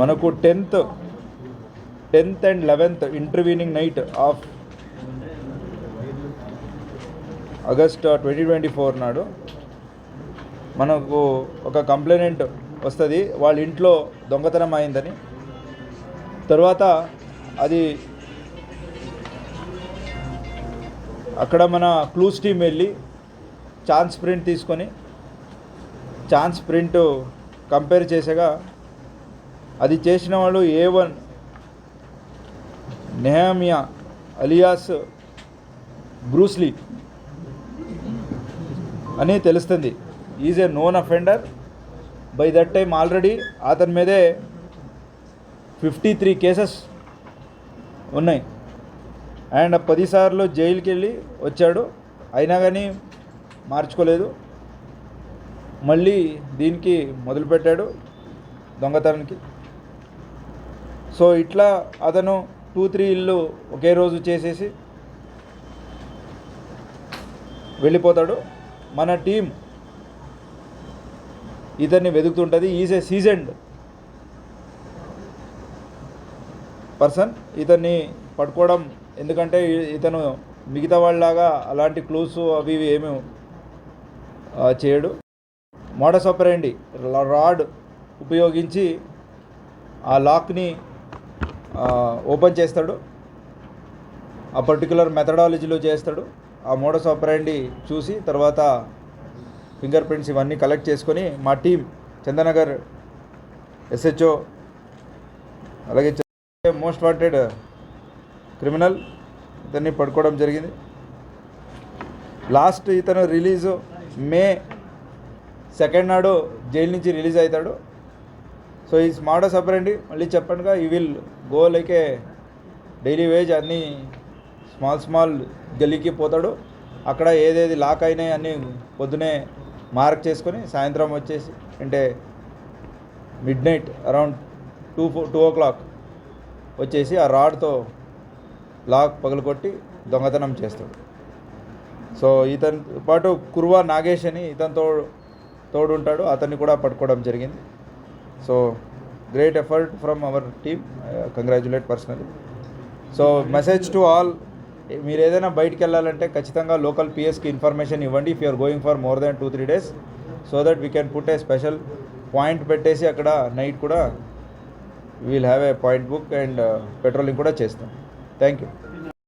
మనకు 10th and 11th intervening knight of August 2024 నాడు మనకు ఒక కంప్లైంట్ వస్తుంది, వాళ్ళ ఇంట్లో దొంగతనం అయిందని. తర్వాత అది అక్కడ మన క్లూస్ టీం వెళ్ళి ఛాన్స్ ప్రింట్ తీసుకొని ఛాన్స్ ప్రింట్ కంపేర్ చేసగా అది చేసిన వాళ్ళు A1 నెహమియా అలియాస్ బ్రూస్లీ అని తెలుస్తుంది. Is a known offender. By that time already అతని మీదే 53 కేసెస్ ఉన్నాయి అండ్ 10 సార్లు జైలుకి వెళ్ళి వచ్చాడు. అయినా కానీ మార్చుకోలేదు, మళ్ళీ దీనికి మొదలుపెట్టాడు దొంగతనానికి. సో ఇట్లా అతను 2-3 ఇల్లు ఒకే రోజు చేసేసి వెళ్ళిపోతాడు. మన టీం ఇతన్ని వెతుకుతుంటుంది. Is a seasoned person. ఇతన్ని పట్టుకోవడం, ఎందుకంటే ఇతను మిగతా వాళ్ళలాగా అలాంటి క్లూస్ అవి ఇవి ఏమీ చేయడు. మోడస్ ఆపరెండి రాడ్ ఉపయోగించి ఆ లాక్ని ఓపెన్ చేస్తాడు. ఆ పర్టికులర్ మెథడాలజీలో చేస్తాడు. ఆ మోడస్ ఆపరెండి చూసి తర్వాత ఫింగర్ ప్రింట్స్ ఇవన్నీ కలెక్ట్ చేసుకొని మా టీం చందనగర్ SHO అలాగే మోస్ట్ వాంటెడ్ క్రిమినల్ ఇతన్ని పట్టుకోవడం జరిగింది. లాస్ట్ ఇతను రిలీజు May 2 నాడు జైలు నుంచి రిలీజ్ అవుతాడు. సో ఈ మోడస్ ఆపరెండి మళ్ళీ చెప్పండిగా ఈ will go like A daily wage. అన్నీ స్మాల్ గల్లీకి పోతాడు. అక్కడ ఏదేది లాక్ అయినాయి అన్నీ పొద్దునే మార్క్ చేసుకొని సాయంత్రం వచ్చేసి అంటే మిడ్ నైట్ అరౌండ్ 2 o'clock వచ్చేసి ఆ రాడ్తో లాక్ పగలగొట్టి దొంగతనం చేస్తాడు. సో ఇతనితో పాటు కుర్వా నాగేష్ అని ఇతనితో తోడు ఉంటాడు, అతన్ని కూడా పట్టుకోవడం జరిగింది. So great effort from our team, congratulate personally. So message to all, మీరు ఏదైనా బయటికి వెళ్ళాలంటే ఖచ్చితంగా లోకల్ PSకి ఇన్ఫర్మేషన్ ఇవ్వండి if you're going for more than 2-3 days, so that we can put a special point పెట్టేసి అక్కడ నైట్ కూడా we'll have a point book and patrolling కూడా చేస్తాం. Thank you.